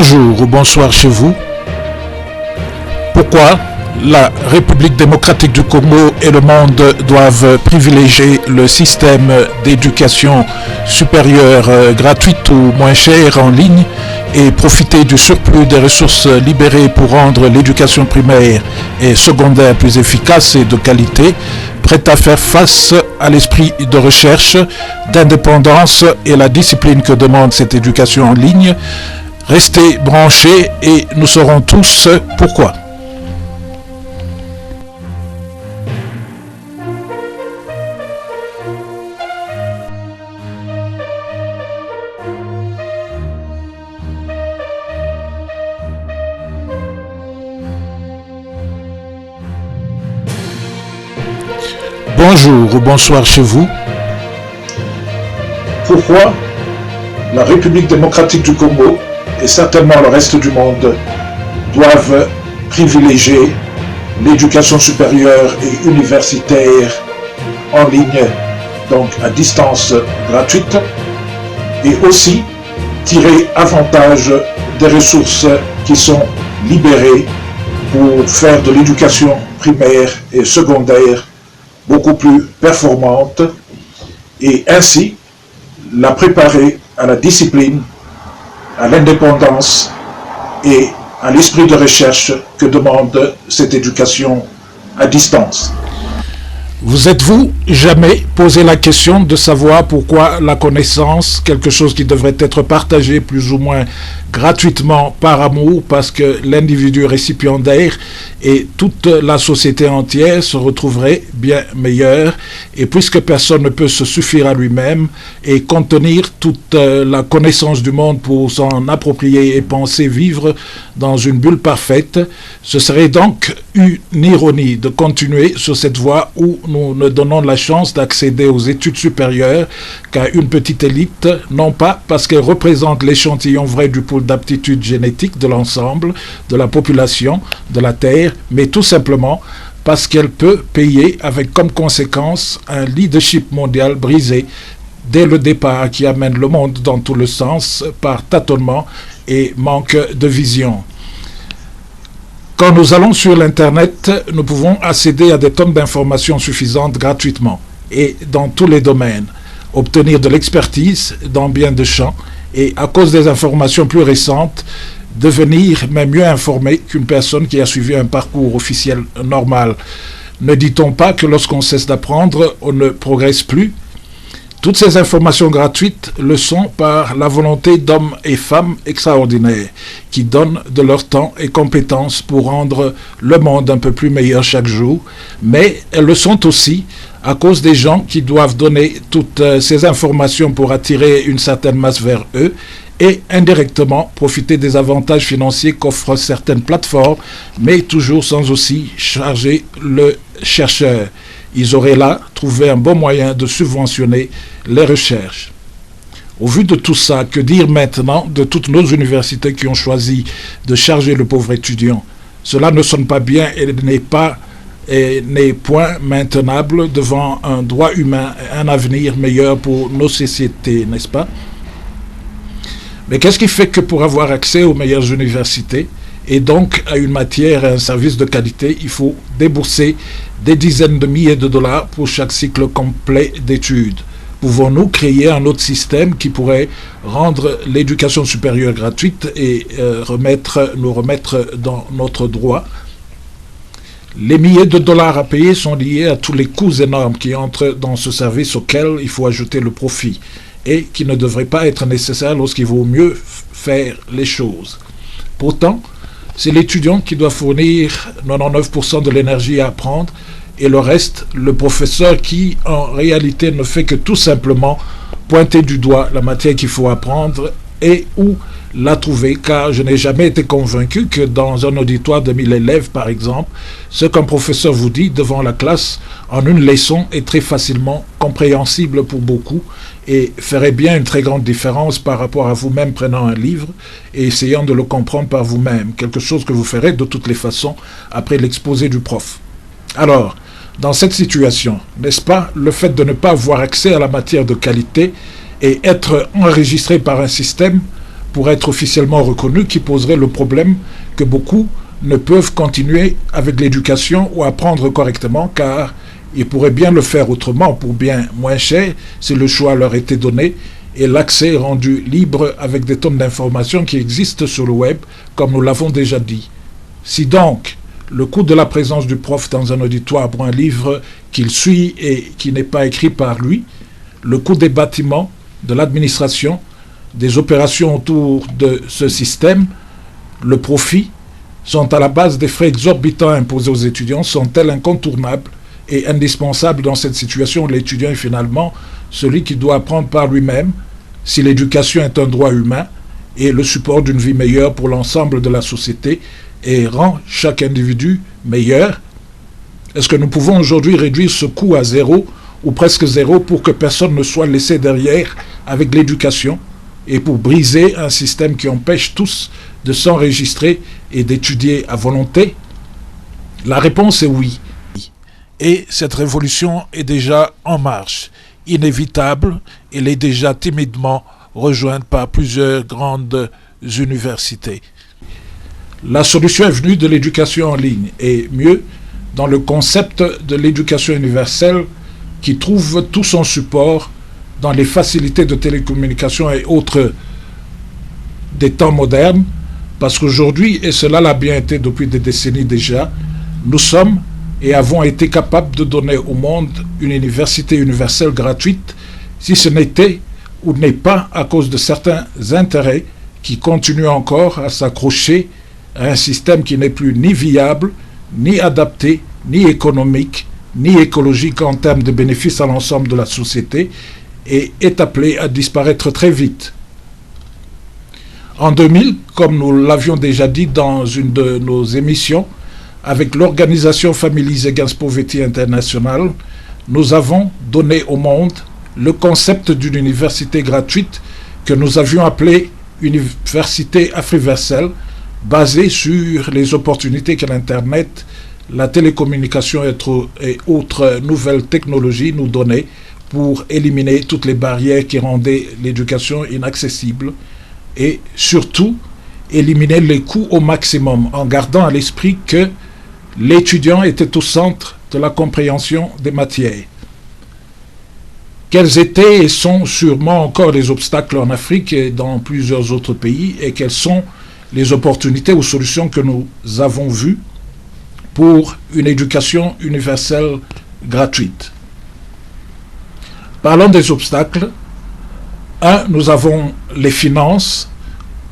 Bonjour ou bonsoir chez vous. Pourquoi la République démocratique du Congo et le monde doivent privilégier le système d'éducation supérieure gratuite ou moins chère en ligne et profiter du surplus des ressources libérées pour rendre l'éducation primaire et secondaire plus efficace et de qualité, prête à faire face à l'esprit de recherche, d'indépendance et la discipline que demande cette éducation en ligne. Restez branchés et nous saurons tous pourquoi. Bonjour ou bonsoir chez vous. Pourquoi la République démocratique du Congo et certainement le reste du monde doivent privilégier l'éducation supérieure et universitaire en ligne, donc à distance gratuite, et aussi tirer avantage des ressources qui sont libérées pour faire de l'éducation primaire et secondaire beaucoup plus performante et ainsi la préparer à la discipline, à l'indépendance et à l'esprit de recherche que demande cette éducation à distance. Vous êtes-vous jamais posé la question de savoir pourquoi la connaissance, quelque chose qui devrait être partagé plus ou moins gratuitement par amour, parce que l'individu récipiendaire et toute la société entière se retrouverait bien meilleure, et puisque personne ne peut se suffire à lui-même et contenir toute la connaissance du monde pour s'en approprier et penser vivre dans une bulle parfaite, ce serait donc une ironie de continuer sur cette voie où nous ne donnons la chance d'accéder aux études supérieures qu'à une petite élite, non pas parce qu'elle représente l'échantillon vrai du pôle d'aptitude génétique de l'ensemble de la population de la Terre, mais tout simplement parce qu'elle peut payer avec comme conséquence un leadership mondial brisé dès le départ qui amène le monde dans tout le sens par tâtonnement et manque de vision. Quand nous allons sur l'Internet, nous pouvons accéder à des tonnes d'informations suffisantes gratuitement et dans tous les domaines, obtenir de l'expertise dans bien de champs et, à cause des informations plus récentes, devenir même mieux informé qu'une personne qui a suivi un parcours officiel normal. Ne dit-on pas que lorsqu'on cesse d'apprendre, on ne progresse plus ? Toutes ces informations gratuites le sont par la volonté d'hommes et femmes extraordinaires qui donnent de leur temps et compétences pour rendre le monde un peu plus meilleur chaque jour, mais elles le sont aussi à cause des gens qui doivent donner toutes ces informations pour attirer une certaine masse vers eux et indirectement profiter des avantages financiers qu'offrent certaines plateformes, mais toujours sans aussi charger le chercheur. Ils auraient là trouvé un bon moyen de subventionner les recherches. Au vu de tout ça, que dire maintenant de toutes nos universités qui ont choisi de charger le pauvre étudiant ? Cela ne sonne pas bien et n'est point maintenable devant un droit humain et un avenir meilleur pour nos sociétés, n'est-ce pas ? Mais qu'est-ce qui fait que pour avoir accès aux meilleures universités et donc à une matière et un service de qualité, il faut débourser des dizaines de milliers de dollars pour chaque cycle complet d'études? Pouvons-nous créer un autre système qui pourrait rendre l'éducation supérieure gratuite et nous remettre dans notre droit? Les milliers de dollars à payer sont liés à tous les coûts énormes qui entrent dans ce service auquel il faut ajouter le profit et qui ne devrait pas être nécessaire lorsqu'il vaut mieux faire les choses. Pourtant, c'est l'étudiant qui doit fournir 99% de l'énergie à apprendre et le reste, le professeur qui, en réalité, ne fait que tout simplement pointer du doigt la matière qu'il faut apprendre et où la trouver, car je n'ai jamais été convaincu que dans un auditoire de 1000 élèves, par exemple, ce qu'un professeur vous dit devant la classe en une leçon est très facilement compréhensible pour beaucoup et ferait bien une très grande différence par rapport à vous-même prenant un livre et essayant de le comprendre par vous-même, quelque chose que vous ferez de toutes les façons après l'exposé du prof. Alors, dans cette situation, n'est-ce pas, le fait de ne pas avoir accès à la matière de qualité et être enregistré par un système pour être officiellement reconnus, qui poserait le problème que beaucoup ne peuvent continuer avec l'éducation ou apprendre correctement, car ils pourraient bien le faire autrement pour bien moins cher si le choix leur était donné et l'accès rendu libre avec des tonnes d'informations qui existent sur le web, comme nous l'avons déjà dit. Si donc le coût de la présence du prof dans un auditoire pour un livre qu'il suit et qui n'est pas écrit par lui, le coût des bâtiments, de l'administration, des opérations autour de ce système, le profit, sont à la base des frais exorbitants imposés aux étudiants, sont-elles incontournables et indispensables dans cette situation où l'étudiant est finalement celui qui doit apprendre par lui-même, si l'éducation est un droit humain et le support d'une vie meilleure pour l'ensemble de la société et rend chaque individu meilleur? Est-ce que nous pouvons aujourd'hui réduire ce coût à zéro ou presque zéro pour que personne ne soit laissé derrière avec l'éducation et pour briser un système qui empêche tous de s'enregistrer et d'étudier à volonté? La réponse est oui. Et cette révolution est déjà en marche, inévitable. Elle est déjà timidement rejointe par plusieurs grandes universités. La solution est venue de l'éducation en ligne, et mieux, dans le concept de l'éducation universelle qui trouve tout son support dans les facilités de télécommunication et autres des temps modernes, parce qu'aujourd'hui, et cela l'a bien été depuis des décennies déjà, nous sommes et avons été capables de donner au monde une université universelle gratuite, si ce n'était ou n'est pas à cause de certains intérêts qui continuent encore à s'accrocher à un système qui n'est plus ni viable, ni adapté, ni économique, ni écologique en termes de bénéfices à l'ensemble de la société, et est appelé à disparaître très vite. En 2000, comme nous l'avions déjà dit dans une de nos émissions, avec l'organisation Families Against Poverty International, nous avons donné au monde le concept d'une université gratuite que nous avions appelée Université Afriverselle, basée sur les opportunités que l'Internet, la télécommunication et autres nouvelles technologies nous donnaient pour éliminer toutes les barrières qui rendaient l'éducation inaccessible et surtout éliminer les coûts au maximum en gardant à l'esprit que l'étudiant était au centre de la compréhension des matières. Quels étaient et sont sûrement encore les obstacles en Afrique et dans plusieurs autres pays, et quelles sont les opportunités ou solutions que nous avons vues pour une éducation universelle gratuite? Parlons des obstacles. 1. Nous avons les finances,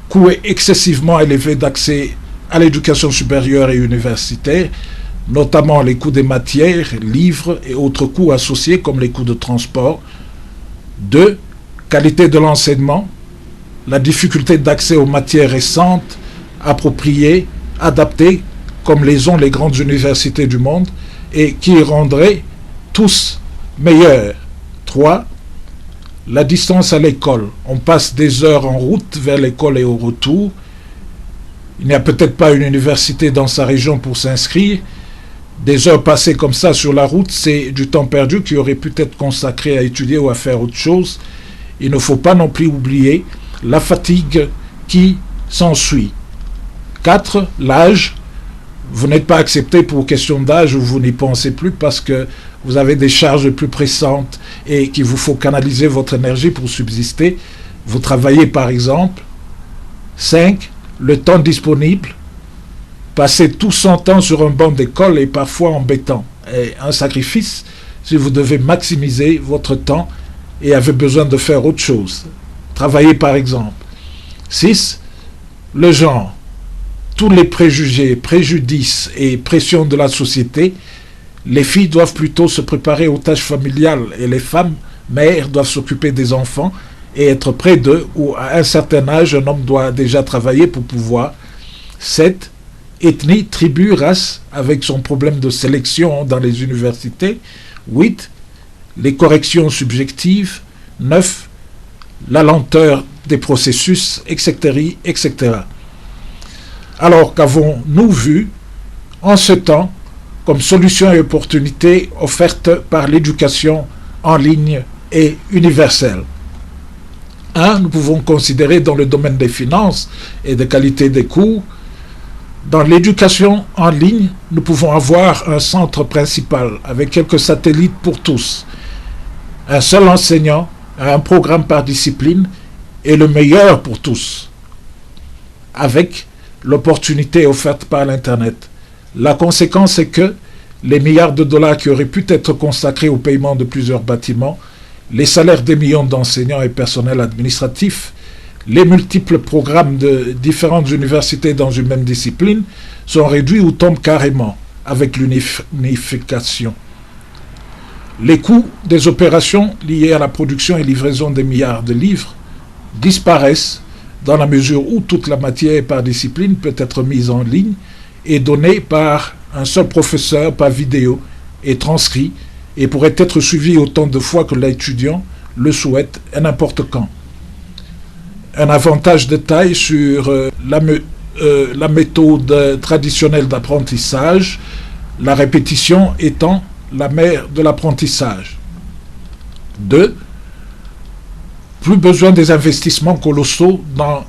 coûts excessivement élevés d'accès à l'éducation supérieure et universitaire, notamment les coûts des matières, livres et autres coûts associés comme les coûts de transport. 2. Qualité de l'enseignement, la difficulté d'accès aux matières récentes, appropriées, adaptées, comme les ont les grandes universités du monde, et qui rendraient tous meilleurs. 3. La distance à l'école. On passe des heures en route vers l'école et au retour. Il n'y a peut-être pas une université dans sa région pour s'inscrire. Des heures passées comme ça sur la route, c'est du temps perdu qui aurait pu être consacré à étudier ou à faire autre chose. Il ne faut pas non plus oublier la fatigue qui s'ensuit. 4. L'âge. Vous n'êtes pas accepté pour question d'âge ou vous n'y pensez plus parce que vous avez des charges plus pressantes et qu'il vous faut canaliser votre énergie pour subsister. Vous travaillez par exemple. 5. Le temps disponible. Passer tout son temps sur un banc d'école est parfois embêtant. Et un sacrifice si vous devez maximiser votre temps et avez besoin de faire autre chose. Travailler par exemple. 6. Le genre. Tous les préjugés, préjudices et pressions de la société, les filles doivent plutôt se préparer aux tâches familiales et les femmes, mères, doivent s'occuper des enfants et être près d'eux, ou à un certain âge, un homme doit déjà travailler pour pouvoir. 7. Ethnie, tribu, race, avec son problème de sélection dans les universités. 8. Les corrections subjectives. 9. La lenteur des processus, etc., etc. Alors qu'avons-nous vu en ce temps comme solution et opportunité offerte par l'éducation en ligne et universelle? Nous pouvons considérer dans le domaine des finances et de qualité des cours. Dans l'éducation en ligne, nous pouvons avoir un centre principal avec quelques satellites pour tous, un seul enseignant, un programme par discipline et le meilleur pour tous, avec l'opportunité offerte par l'Internet. La conséquence est que les milliards de dollars qui auraient pu être consacrés au paiement de plusieurs bâtiments, les salaires des millions d'enseignants et personnels administratifs, les multiples programmes de différentes universités dans une même discipline sont réduits ou tombent carrément avec l'unification. Les coûts des opérations liées à la production et livraison des milliards de livres disparaissent dans la mesure où toute la matière par discipline peut être mise en ligne et donnée par un seul professeur par vidéo et transcrit et pourrait être suivi autant de fois que l'étudiant le souhaite et n'importe quand. Un avantage de taille sur la méthode traditionnelle d'apprentissage, la répétition étant la mère de l'apprentissage. 2. Plus besoin des investissements colossaux dans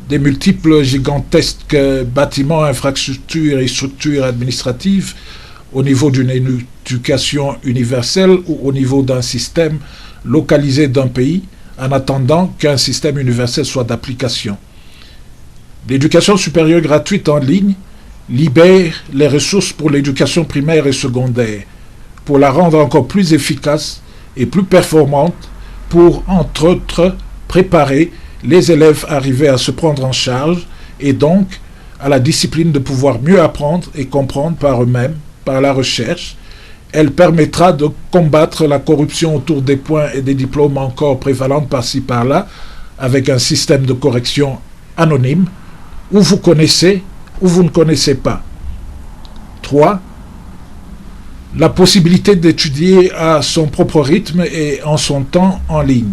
des multiples gigantesques bâtiments, infrastructures et structures administratives au niveau d'une éducation universelle ou au niveau d'un système localisé d'un pays, en attendant qu'un système universel soit d'application. L'éducation supérieure gratuite en ligne libère les ressources pour l'éducation primaire et secondaire, pour la rendre encore plus efficace et plus performante, pour, entre autres, préparer les élèves arrivés à se prendre en charge et donc à la discipline de pouvoir mieux apprendre et comprendre par eux-mêmes, par la recherche. Elle permettra de combattre la corruption autour des points et des diplômes encore prévalentes par-ci par-là, avec un système de correction anonyme, où vous connaissez ou vous ne connaissez pas. 3. La possibilité d'étudier à son propre rythme et en son temps en ligne,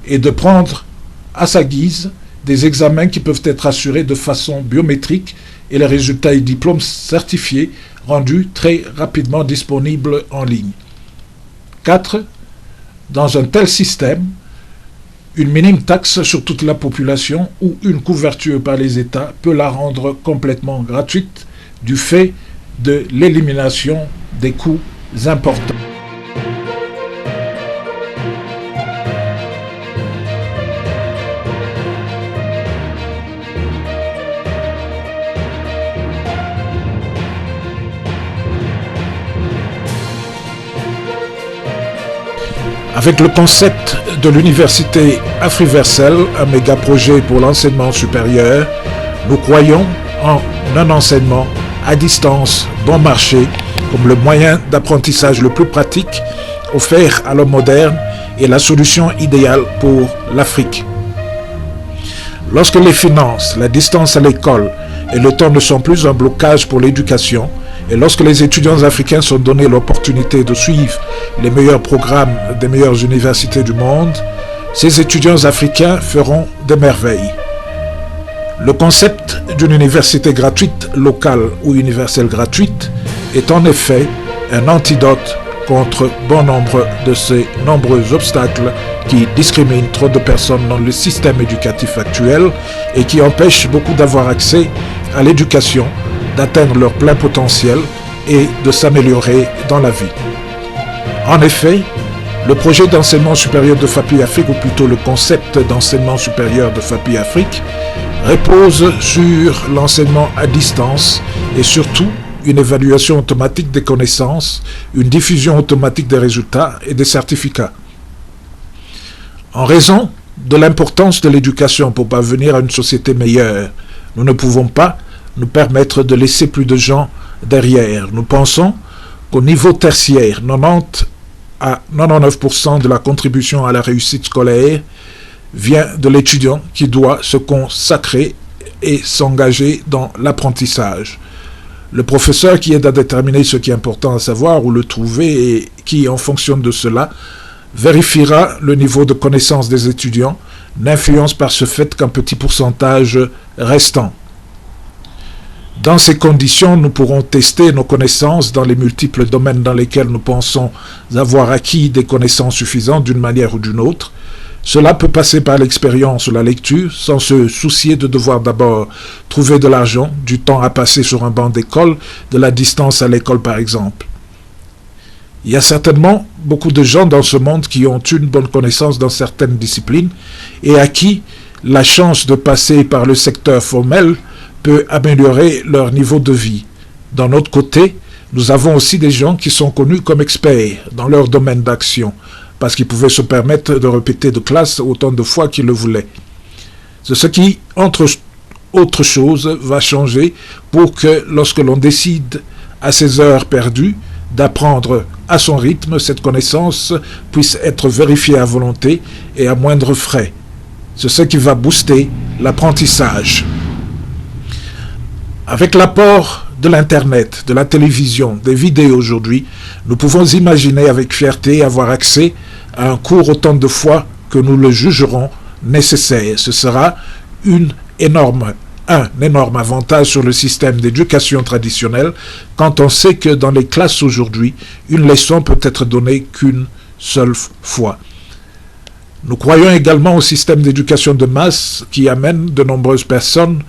et de prendre à sa guise des examens qui peuvent être assurés de façon biométrique et les résultats et diplômes certifiés rendus très rapidement disponibles en ligne. 4. Dans un tel système, une minime taxe sur toute la population ou une couverture par les États peut la rendre complètement gratuite du fait de l'élimination des coûts importants. Avec le concept de l'université Afriverselle, un méga projet pour l'enseignement supérieur, nous croyons en un enseignement à distance, bon marché, comme le moyen d'apprentissage le plus pratique offert à l'homme moderne et la solution idéale pour l'Afrique. Lorsque les finances, la distance à l'école et le temps ne sont plus un blocage pour l'éducation, et lorsque les étudiants africains sont donnés l'opportunité de suivre les meilleurs programmes des meilleures universités du monde, ces étudiants africains feront des merveilles. Le concept d'une université gratuite, locale ou universelle gratuite, est en effet un antidote contre bon nombre de ces nombreux obstacles qui discriminent trop de personnes dans le système éducatif actuel et qui empêchent beaucoup d'avoir accès à l'éducation, d'atteindre leur plein potentiel et de s'améliorer dans la vie. En effet, le projet d'enseignement supérieur de FAPI Afrique, ou plutôt le concept d'enseignement supérieur de FAPI Afrique, repose sur l'enseignement à distance et surtout une évaluation automatique des connaissances, une diffusion automatique des résultats et des certificats. En raison de l'importance de l'éducation pour parvenir à une société meilleure, nous ne pouvons pas nous permettre de laisser plus de gens derrière. Nous pensons qu'au niveau tertiaire, 90 à 99% de la contribution à la réussite scolaire vient de l'étudiant qui doit se consacrer et s'engager dans l'apprentissage. Le professeur qui aide à déterminer ce qui est important à savoir, où le trouver et qui, en fonction de cela, vérifiera le niveau de connaissance des étudiants, n'influence par ce fait qu'un petit pourcentage restant. Dans ces conditions, nous pourrons tester nos connaissances dans les multiples domaines dans lesquels nous pensons avoir acquis des connaissances suffisantes d'une manière ou d'une autre, Cela peut passer par l'expérience ou la lecture, sans se soucier de devoir d'abord trouver de l'argent, du temps à passer sur un banc d'école, de la distance à l'école par exemple. Il y a certainement beaucoup de gens dans ce monde qui ont une bonne connaissance dans certaines disciplines et à qui la chance de passer par le secteur formel peut améliorer leur niveau de vie. D'un autre côté, nous avons aussi des gens qui sont connus comme experts dans leur domaine d'action, parce qu'ils pouvaient se permettre de répéter de classe autant de fois qu'ils le voulaient. C'est ce qui, entre autres choses, va changer pour que lorsque l'on décide à ses heures perdues d'apprendre à son rythme, cette connaissance puisse être vérifiée à volonté et à moindre frais. C'est ce qui va booster l'apprentissage. Avec l'apport de l'Internet, de la télévision, des vidéos aujourd'hui, nous pouvons imaginer avec fierté avoir accès à un cours autant de fois que nous le jugerons nécessaire. Ce sera un énorme avantage sur le système d'éducation traditionnel quand on sait que dans les classes aujourd'hui, une leçon peut être donnée qu'une seule fois. Nous croyons également au système d'éducation de masse qui amène de nombreuses personnes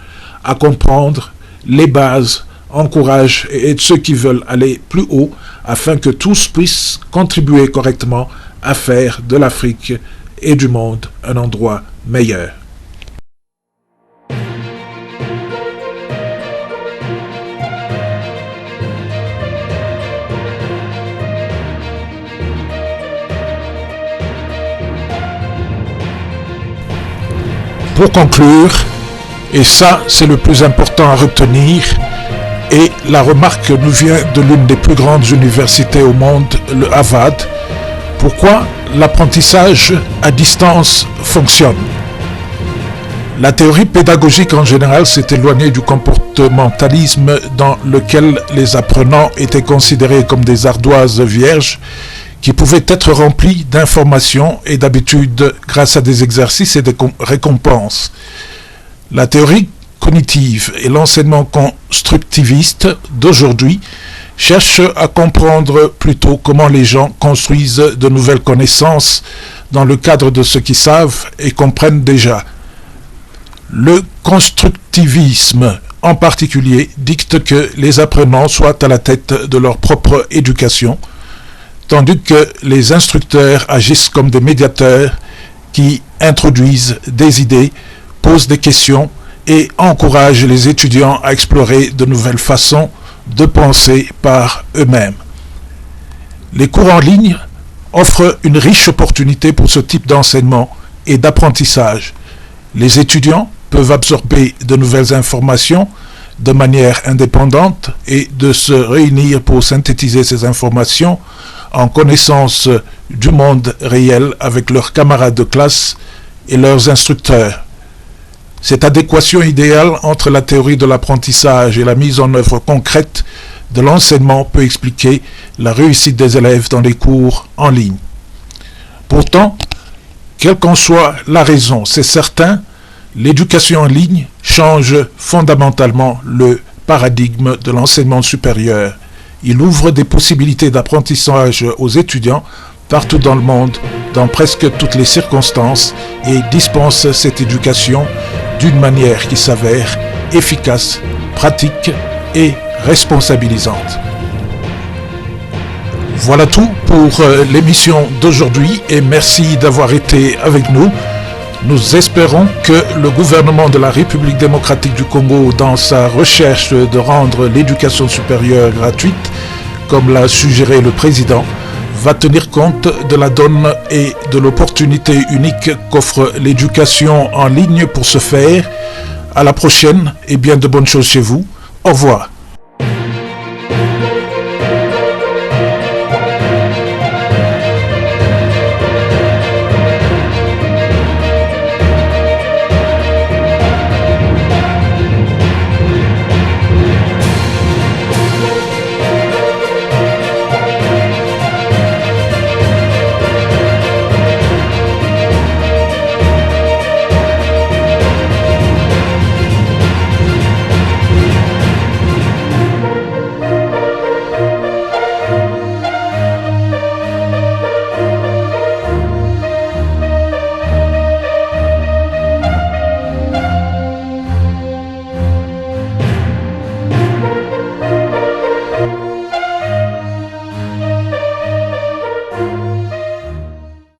à comprendre les bases, encourage et aide ceux qui veulent aller plus haut afin que tous puissent contribuer correctement à faire de l'Afrique et du monde un endroit meilleur. Pour conclure, et ça c'est le plus important à retenir, et la remarque nous vient de l'une des plus grandes universités au monde, le Harvard, pourquoi l'apprentissage à distance fonctionne. La théorie pédagogique en général s'est éloignée du comportementalisme dans lequel les apprenants étaient considérés comme des ardoises vierges qui pouvaient être remplies d'informations et d'habitudes grâce à des exercices et des récompenses. La théorie cognitive et l'enseignement constructiviste d'aujourd'hui cherchent à comprendre plutôt comment les gens construisent de nouvelles connaissances dans le cadre de ce qu'ils savent et comprennent déjà. Le constructivisme en particulier dicte que les apprenants soient à la tête de leur propre éducation, tandis que les instructeurs agissent comme des médiateurs qui introduisent des idées, posent des questions et encouragent les étudiants à explorer de nouvelles façons de penser par eux-mêmes. Les cours en ligne offrent une riche opportunité pour ce type d'enseignement et d'apprentissage. Les étudiants peuvent absorber de nouvelles informations de manière indépendante et de se réunir pour synthétiser ces informations en connaissance du monde réel avec leurs camarades de classe et leurs instructeurs. Cette adéquation idéale entre la théorie de l'apprentissage et la mise en œuvre concrète de l'enseignement peut expliquer la réussite des élèves dans les cours en ligne. Pourtant, quelle qu'en soit la raison, c'est certain, l'éducation en ligne change fondamentalement le paradigme de l'enseignement supérieur. Il ouvre des possibilités d'apprentissage aux étudiants partout dans le monde, dans presque toutes les circonstances, et dispense cette éducation d'une manière qui s'avère efficace, pratique et responsabilisante. Voilà tout pour l'émission d'aujourd'hui et merci d'avoir été avec nous. Nous espérons que le gouvernement de la République démocratique du Congo, dans sa recherche de rendre l'éducation supérieure gratuite, comme l'a suggéré le président, va tenir compte de la donne et de l'opportunité unique qu'offre l'éducation en ligne pour ce faire. À la prochaine et bien de bonnes choses chez vous. Au revoir.